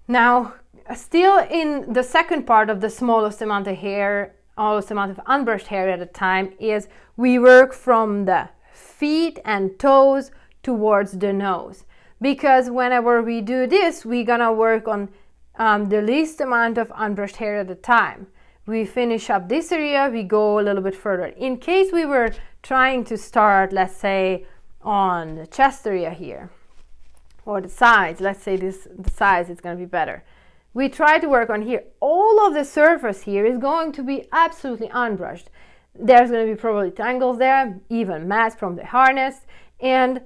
Now, still in the second part of the smallest amount of hair, smallest amount of unbrushed hair at a time, is we work from the feet and toes towards the nose. Because whenever we do this, we're gonna work on the least amount of unbrushed hair at a time. We finish up this area, we go a little bit further. In case we were trying to start, let's say, on the chest area here, or the sides, let's say the sides is going to be better. We try to work on here. All of the surface here is going to be absolutely unbrushed. There's going to be probably tangles there, even mats from the harness, and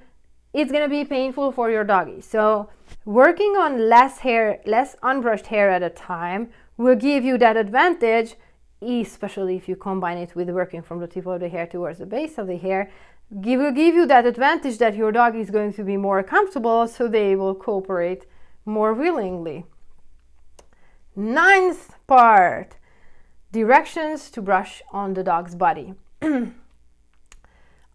it's going to be painful for your doggy. So working on less unbrushed hair at a time will give you that advantage, especially if you combine it with working from the tip of the hair towards the base of the hair. Will give you that advantage that your dog is going to be more comfortable, so they will cooperate more willingly. Ninth part, directions to brush on the dog's body.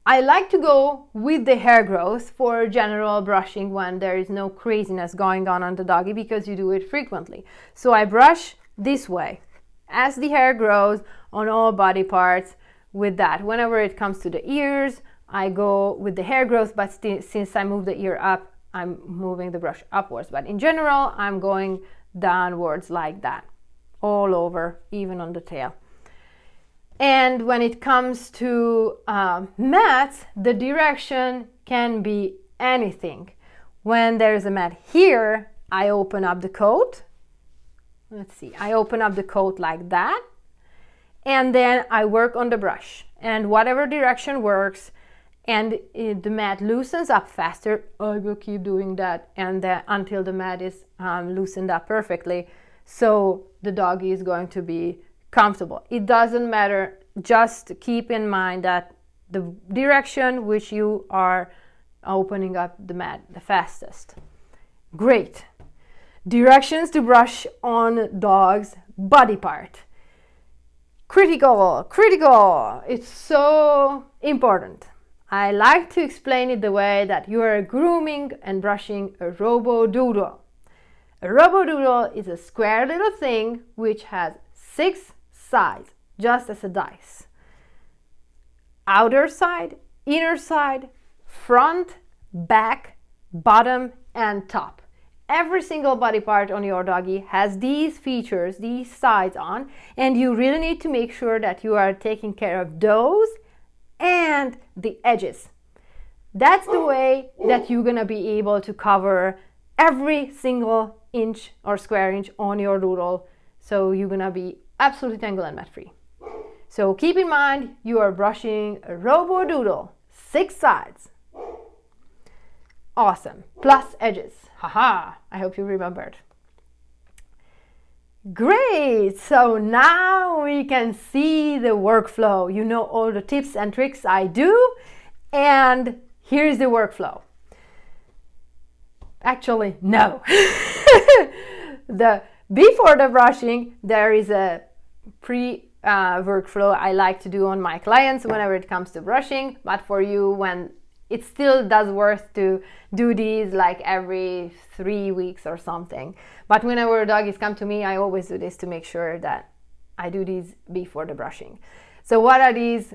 I like to go with the hair growth for general brushing when there is no craziness going on the doggy, because you do it frequently. So I brush this way as the hair grows on all body parts with that. Whenever it comes to the ears, I go with the hair growth, but since I move the ear up, I'm moving the brush upwards. But in general, I'm going downwards like that, all over, even on the tail. And when it comes to mats, the direction can be anything. When there's a mat here, I open up the coat. Let's see, I open up the coat like that, and then I work on the brush. And whatever direction works, and the mat loosens up faster, I will keep doing that until the mat is loosened up perfectly, so the doggy is going to be comfortable. It doesn't matter, just keep in mind that the direction which you are opening up the mat the fastest. Great. Directions to brush on dog's body part. Critical. It's so important. I like to explain it the way that you are grooming and brushing a robo-doodle. A robo-doodle is a square little thing which has 6 sides, just as a dice. Outer side, inner side, front, back, bottom, and top. Every single body part on your doggy has these features, these sides on, and you really need to make sure that you are taking care of those and the edges. That's the way that you're gonna be able to cover every single inch or square inch on your doodle, so you're gonna be absolutely tangle and mat free. So keep in mind, you are brushing a robo doodle, 6 sides. Awesome, plus edges. Haha, I hope you remembered. Great, so now we can see the workflow. You know all the tips and tricks I do, and here's the workflow. Actually, no. Before the brushing, there is a workflow I like to do on my clients whenever it comes to brushing, but for you, when it still does worth to do these like every 3 weeks or something. But whenever doggies come to me, I always do this to make sure that I do these before the brushing. So what are these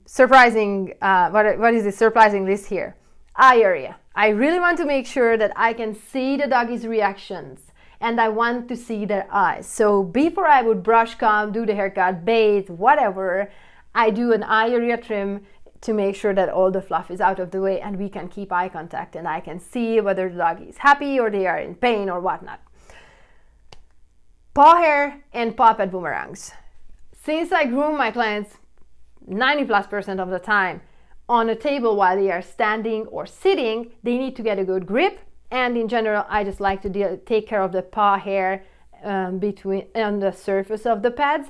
surprising, what is the surprising list here? Eye area. I really want to make sure that I can see the doggies' reactions, and I want to see their eyes. So before I would brush, comb, do the haircut, bathe, whatever, I do an eye area trim to make sure that all the fluff is out of the way and we can keep eye contact and I can see whether the doggy is happy or they are in pain or whatnot. Paw hair and paw pad boomerangs. Since I groom my clients 90+% of the time on a table while they are standing or sitting, they need to get a good grip, and in general I just like to take care of the paw hair on the surface of the pads,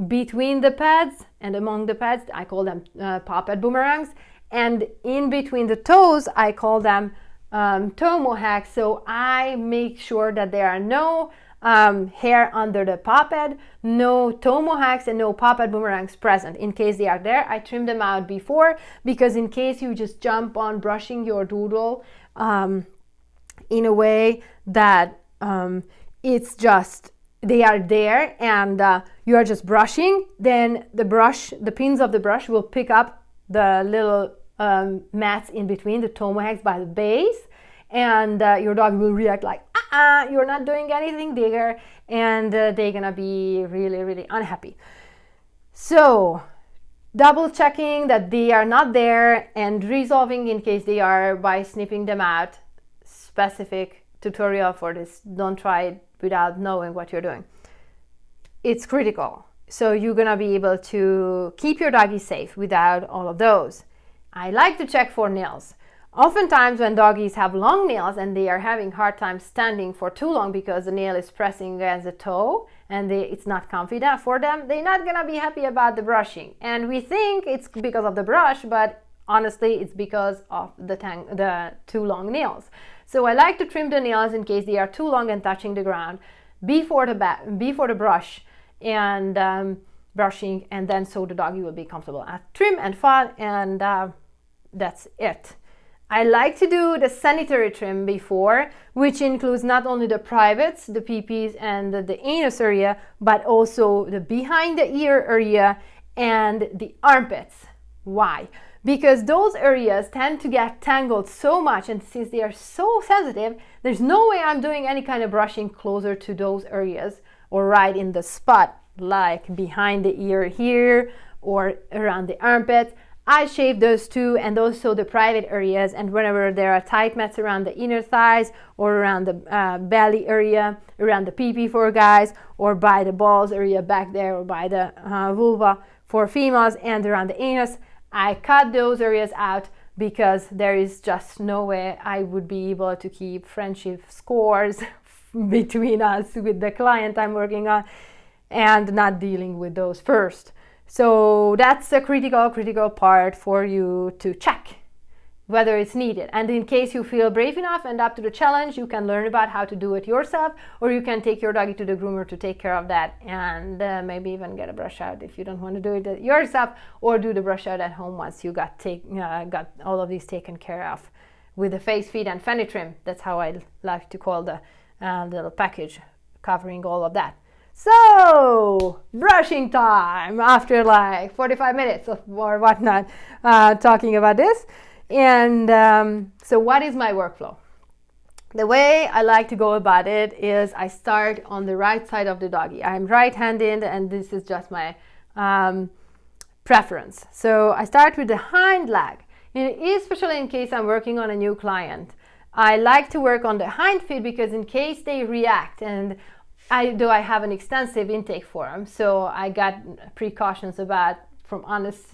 between the pads and among the pads. I call them paw pad boomerangs, and in between the toes I call them toe mohawks. So I make sure that there are no hair under the paw pad, no toe mohawks, and no paw pad boomerangs present. In case they are there, I trim them out before, because in case you just jump on brushing your doodle in a way that it's just they are there, and you are just brushing, then the pins of the brush will pick up the little mats in between, the toe marks by the base, and your dog will react like, you're not doing anything there, and they're gonna be really, really unhappy. So double checking that they are not there and resolving in case they are by snipping them out. Specific tutorial for this. Don't try it without knowing what you're doing. It's critical. So you're gonna be able to keep your doggy safe without all of those. I like to check for nails. Oftentimes when doggies have long nails and they are having hard time standing for too long because the nail is pressing against the toe and it's not comfy for them, they're not gonna be happy about the brushing. And we think it's because of the brush, but honestly it's because of the too long nails. So I like to trim the nails in case they are too long and touching the ground before the brush and brushing, and then so the doggy will be comfortable. I trim and file, and that's it. I like to do the sanitary trim before, which includes not only the privates, the peepees and the anus area, but also the behind the ear area and the armpits. Why? Because those areas tend to get tangled so much, and since they are so sensitive, there's no way I'm doing any kind of brushing closer to those areas or right in the spot, like behind the ear here or around the armpits. I shave those too, and also the private areas, and whenever there are tight mats around the inner thighs or around the belly area, around the pee-pee for guys, or by the balls area back there, or by the vulva for females, and around the anus, I cut those areas out because there is just no way I would be able to keep friendship scores between us with the client I'm working on and not dealing with those first. So that's a critical part for you to check whether it's needed. And in case you feel brave enough and up to the challenge, you can learn about how to do it yourself, or you can take your doggy to the groomer to take care of that, and maybe even get a brush out if you don't want to do it yourself, or do the brush out at home once you got all of these taken care of with the face, feet, and fanny trim. That's how I like to call the little package covering all of that. So, brushing time after like 45 minutes or whatnot, talking about this. And so what is my workflow? The way I like to go about it is I start on the right side of the doggy. I'm right-handed, and this is just my preference. So I start with the hind leg, and especially in case I'm working on a new client. I like to work on the hind feet because in case they react, and I have an extensive intake form, so I got precautions from honest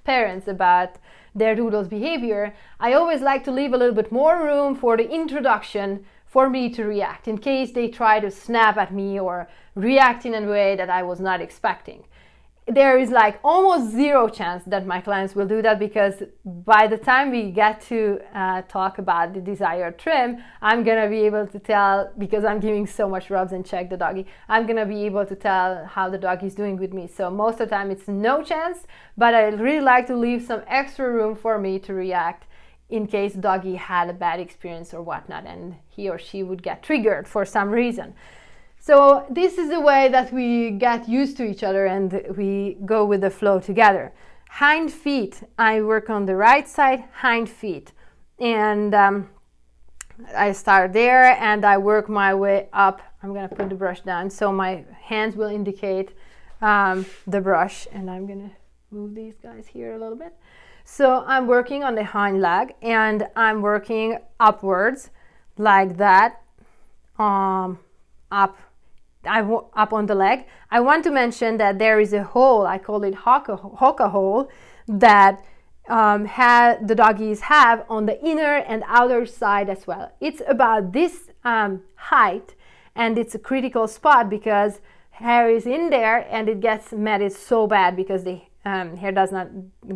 parents about their doodle's behavior. I always like to leave a little bit more room for the introduction for me to react in case they try to snap at me or react in a way that I was not expecting. There is like almost zero chance that my clients will do that, because by the time we get to talk about the desired trim, I'm gonna be able to tell, because I'm giving so much rubs and check the doggy, I'm gonna be able to tell how the doggy is doing with me. So most of the time it's no chance, but I really like to leave some extra room for me to react in case doggy had a bad experience or whatnot, and he or she would get triggered for some reason. So this is the way that we get used to each other and we go with the flow together. Hind feet, I work on the right side, hind feet. And I start there and I work my way up. I'm gonna put the brush down so my hands will indicate the brush, and I'm gonna move these guys here a little bit. So I'm working on the hind leg and I'm working upwards like that, up on the leg. I want to mention that there is a hole, I call it hoka hole, that the doggies have on the inner and outer side as well. It's about this height, and it's a critical spot because hair is in there and it gets matted so bad because the hair does not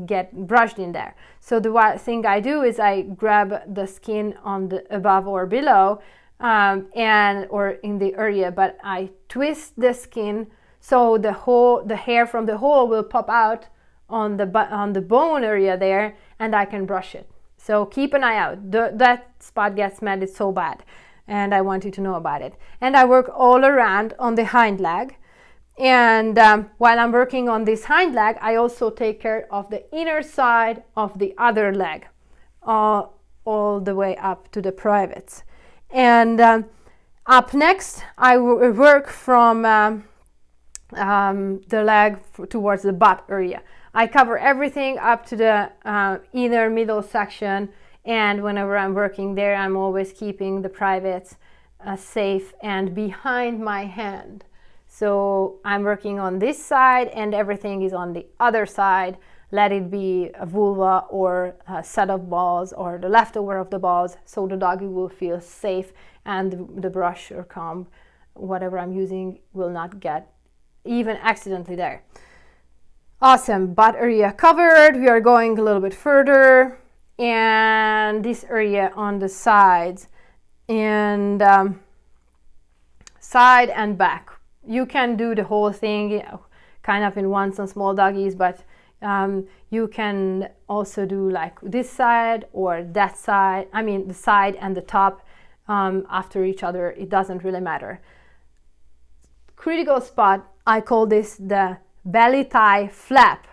get brushed in there. So the thing I do is I grab the skin on the above or below, or in the area, but I twist the skin so the hair from the hole will pop out on the bone area there, and I can brush it. So keep an eye out. That spot gets matted so bad. and I want you to know about it. And I work all around on the hind leg. And while I'm working on this hind leg, I also take care of the inner side of the other leg, all the way up to the privates. And up next, I work from the leg towards the butt area. I cover everything up to the inner middle section, and whenever I'm working there, I'm always keeping the privates safe and behind my hand. So I'm working on this side and everything is on the other side. Let it be a vulva or a set of balls or the leftover of the balls, so the doggy will feel safe and the brush or comb, whatever I'm using, will not get even accidentally there. Awesome, butt area covered. We are going a little bit further, and this area on the sides and side and back. You can do the whole thing, you know, kind of in once on small doggies, but you can also do like this side or that side. I mean, the side and the top after each other. It doesn't really matter. Critical spot, I call this the belly thigh flap,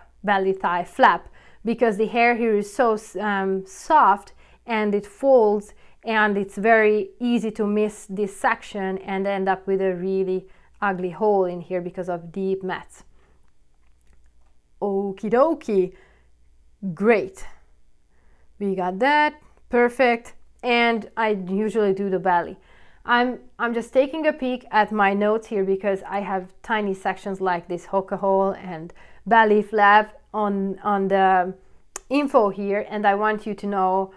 because the hair here is so soft and it folds, and it's very easy to miss this section and end up with a really ugly hole in here because of deep mats. Okie dokie, great. We got that, perfect. And I usually do the belly. I'm just taking a peek at my notes here because I have tiny sections like this hoka hole and belly flap on the info here, and I want you to know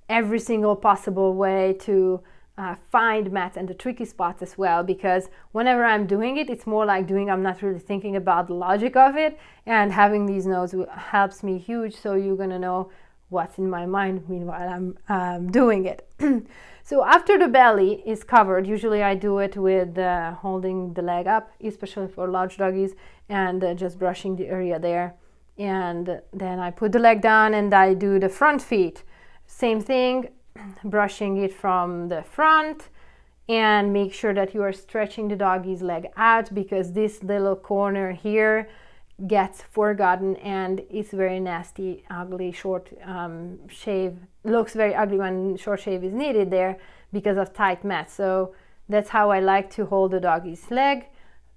every single possible way to find mats and the tricky spots as well, because whenever I'm doing it, it's more like doing, I'm not really thinking about the logic of it, and having these notes helps me huge, so you're gonna know what's in my mind while I'm doing it. So after the belly is covered, usually I do it with holding the leg up, especially for large doggies, and just brushing the area there. And then I put the leg down and I do the front feet. Same thing, brushing it from the front, and make sure that you are stretching the doggy's leg out, because this little corner here gets forgotten and it's very nasty, ugly. Short shave looks very ugly when short shave is needed there because of tight mats. So that's how I like to hold the doggy's leg,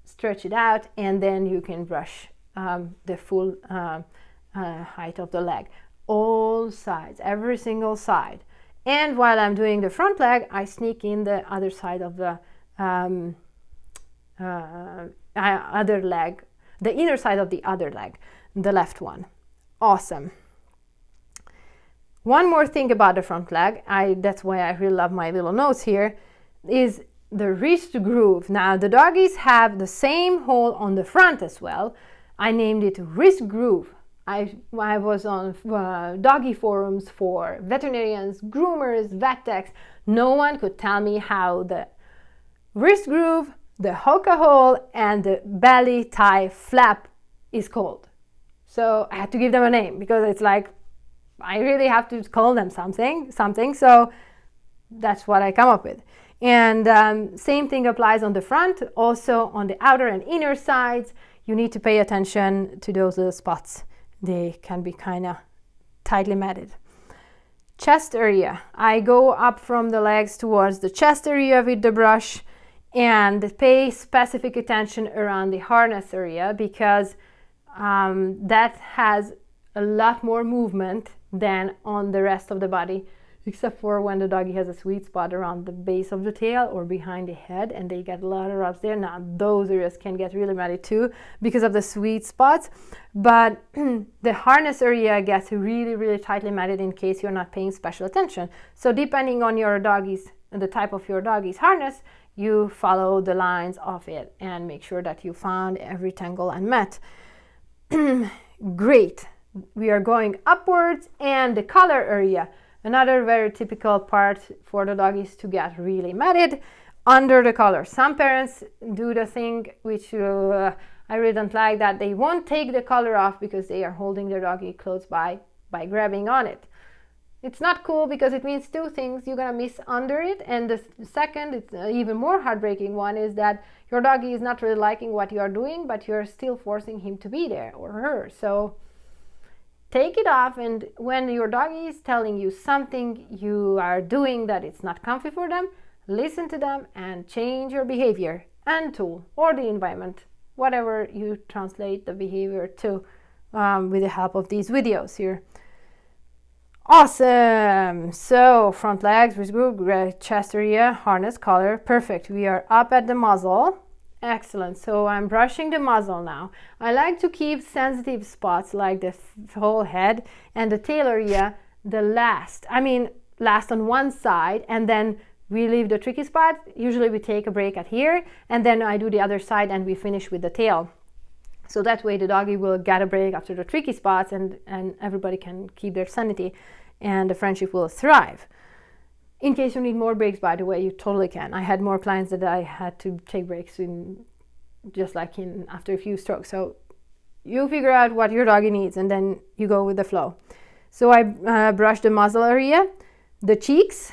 stretch it out, and then you can brush the full height of the leg, all sides, every single side. And while I'm doing the front leg, I sneak in the other side of the other leg, the inner side of the other leg, the left one. Awesome. One more thing about the front leg, that's why I really love my little notes here, is the wrist groove. Now the doggies have the same hole on the front as well. I named it wrist groove. I was on doggy forums for veterinarians, groomers, vet techs. No one could tell me how the wrist groove, the hoka hole, and the belly thigh flap is called. So I had to give them a name, because it's like I really have to call them something. So that's what I come up with. And same thing applies on the front, also on the outer and inner sides. You need to pay attention to those little spots. They can be kind of tightly matted. Chest area. I go up from the legs towards the chest area with the brush, and pay specific attention around the harness area, because that has a lot more movement than on the rest of the body, except for when the doggy has a sweet spot around the base of the tail or behind the head, and they get a lot of rubs there. Now those areas can get really matty too because of the sweet spots, but the harness area gets really, really tightly matted in case you're not paying special attention. So depending on your doggy's, the type of your doggy's harness, you follow the lines of it and make sure that you found every tangle and mat. Great. We are going upwards, and the collar area. Another very typical part for the doggies to get really matted under the collar. Some parents do the thing which I really don't like, that they won't take the collar off because they are holding their doggy close by grabbing on it. It's not cool because it means two things. You're gonna miss under it, and the second, it's even more heartbreaking one, is that your doggy is not really liking what you are doing, but you're still forcing him to be there, or her. So take it off, and when your doggy is telling you something you are doing that it's not comfy for them, listen to them and change your behavior and tool or the environment, whatever you translate the behavior to, with the help of these videos here. Awesome. So front legs, chest area, harness collar, perfect. We are up at the muzzle. Excellent. So I'm brushing the muzzle now. I like to keep sensitive spots like the whole head and the tail area last on one side, and then we leave the tricky spot. Usually we take a break at here, and then I do the other side and we finish with the tail. So that way the doggy will get a break after the tricky spots, and everybody can keep their sanity and the friendship will thrive. In case you need more breaks, by the way, you totally can. I had more clients that I had to take breaks after a few strokes. So you figure out what your doggy needs and then you go with the flow. So I brush the muzzle area, the cheeks,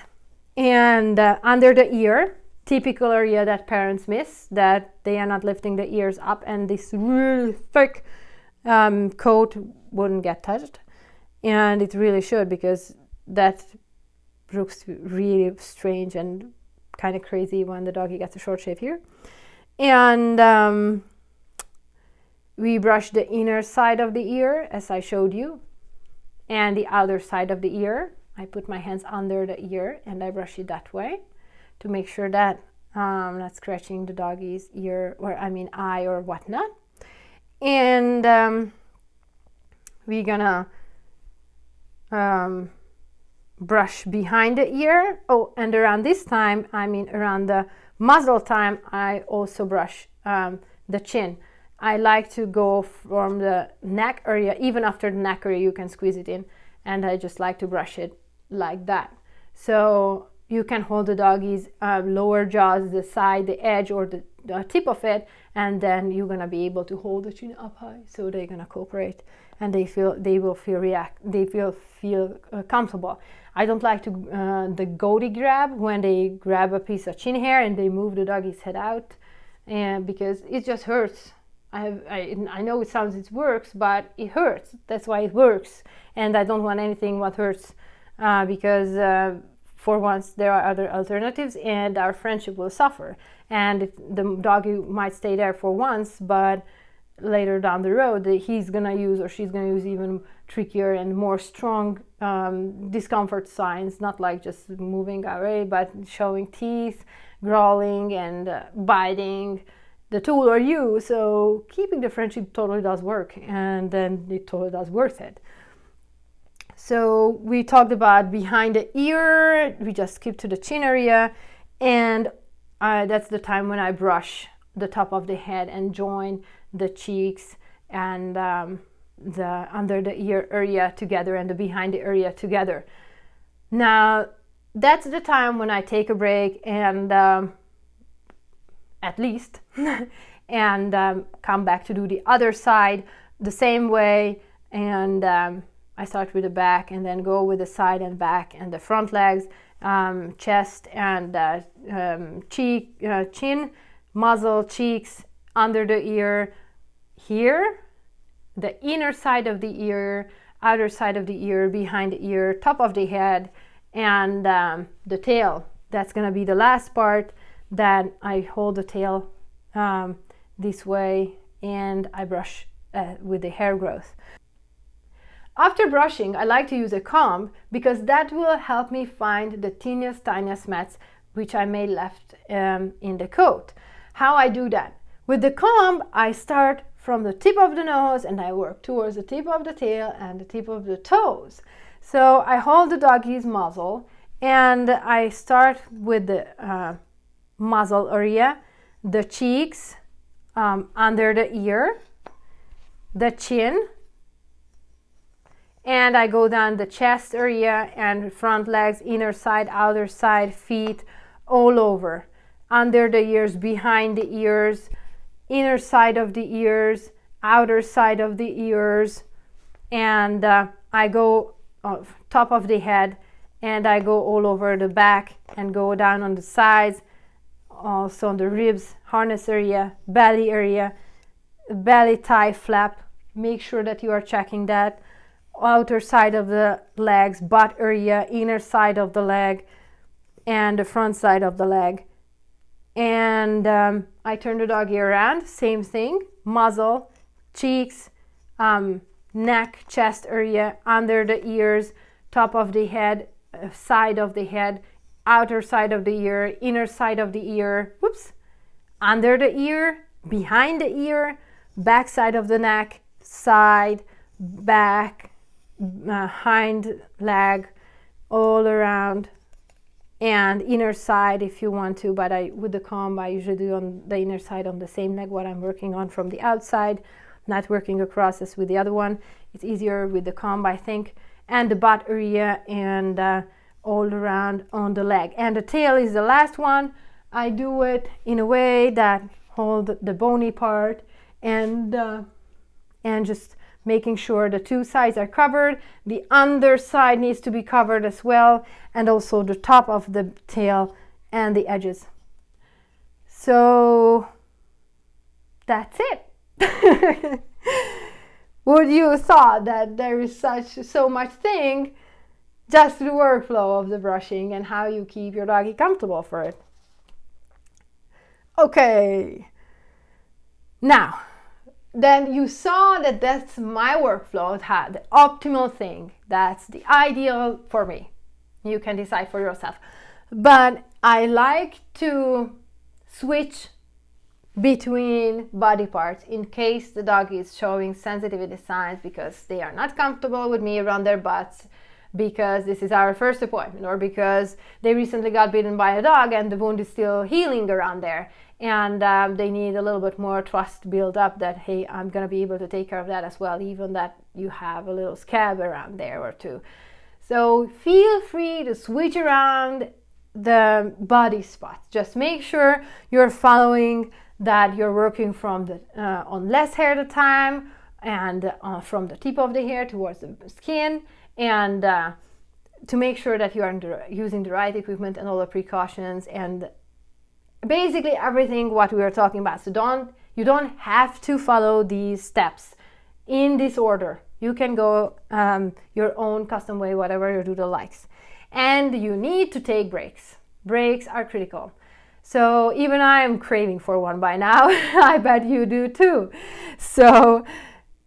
and under the ear, typical area that parents miss, that they are not lifting the ears up and this really thick coat wouldn't get touched. And it really should, because that looks really strange and kind of crazy when the doggy gets a short shave here. And we brush the inner side of the ear, as I showed you, and the outer side of the ear. I put my hands under the ear and I brush it that way to make sure that I'm not scratching the doggy's ear, eye or whatnot. And we're gonna brush behind the ear. Oh, and around this time, around the muzzle time, I also brush the chin. I like to go from the neck area, even after the neck area you can squeeze it in, and I just like to brush it like that. So you can hold the doggy's lower jaws, the side, the edge, or the tip of it, and then you're gonna be able to hold the chin up high, so they're gonna cooperate and they will feel comfortable. I don't like to the goatee grab, when they grab a piece of chin hair and they move the doggy's head out, and because it just hurts. I know it works, but it hurts. That's why it works, and I don't want anything what hurts, because for once there are other alternatives and our friendship will suffer, and the doggy might stay there for once, but later down the road he's gonna use or she's gonna use even trickier and more strong discomfort signs, not like just moving away, but showing teeth, growling, and biting the tool or you. So keeping the friendship totally does work, and then it totally does worth it. So we talked about behind the ear, we just skip to the chin area, and that's the time when I brush the top of the head and join the cheeks and the under the ear area together and the behind the area together. Now that's the time when I take a break and at least and come back to do the other side the same way, and I start with the back and then go with the side and back and the front legs, chest and chin, muzzle, cheeks, under the ear, here, the inner side of the ear, outer side of the ear, behind the ear, top of the head, and the tail. That's gonna be the last part that I hold the tail this way and I brush with the hair growth. After brushing, I like to use a comb because that will help me find the tiniest mats which I may left in the coat. How I do that? With the comb, I start from the tip of the nose and I work towards the tip of the tail and the tip of the toes. So I hold the doggy's muzzle and I start with the muzzle area, the cheeks, under the ear, the chin, and I go down the chest area and front legs, inner side, outer side, feet, all over. Under the ears, behind the ears, inner side of the ears, outer side of the ears, and I go top of the head, and I go all over the back and go down on the sides, also on the ribs, harness area, belly thigh flap. Make sure that you are checking that. Outer side of the legs, butt area, inner side of the leg, and the front side of the leg. And I turn the doggy around, same thing, muzzle, cheeks, neck, chest area, under the ears, top of the head, side of the head, outer side of the ear, inner side of the ear, whoops, under the ear, behind the ear, back side of the neck, side, back, hind leg, all around, and inner side if you want to, but with the comb I usually do on the inner side on the same leg what I'm working on from the outside, not working across as with the other one. It's easier with the comb, I think. And the butt area, and all around on the leg. And the tail is the last one. I do it in a way that hold the bony part, and just making sure the two sides are covered. The underside needs to be covered as well, and also the top of the tail and the edges. So that's it. Would you thought that there is so much thing just the workflow of the brushing and how you keep your doggy comfortable for it? Okay, now then you saw that that's my workflow, the optimal thing, that's the ideal for me. You can decide for yourself, but I like to switch between body parts in case the dog is showing sensitivity signs because they are not comfortable with me around their butts, because this is our first appointment, or because they recently got bitten by a dog and the wound is still healing around there, and they need a little bit more trust build up that, hey, I'm gonna be able to take care of that as well, even that you have a little scab around there or two. So feel free to switch around the body spots. Just make sure you're following that you're working from the on less hair at a time, and from the tip of the hair towards the skin, and to make sure that you are using the right equipment and all the precautions and basically everything what we are talking about. So you don't have to follow these steps in this order. You can go your own custom way, whatever your doodle likes. And you need to take breaks. Breaks are critical. So even I'm craving for one by now. I bet you do too. So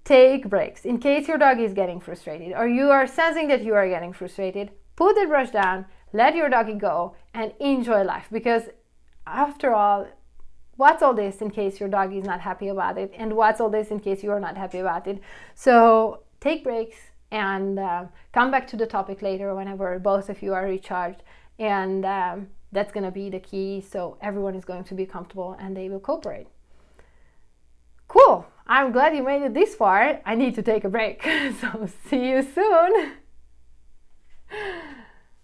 take breaks. In case your dog is getting frustrated or you are sensing that you are getting frustrated, put the brush down, let your doggy go, and enjoy life. Because after all, what's all this in case your dog is not happy about it? And what's all this in case you are not happy about it? So take breaks and come back to the topic later whenever both of you are recharged. And that's going to be the key, so everyone is going to be comfortable and they will cooperate. Cool. I'm glad you made it this far. I need to take a break. So see you soon.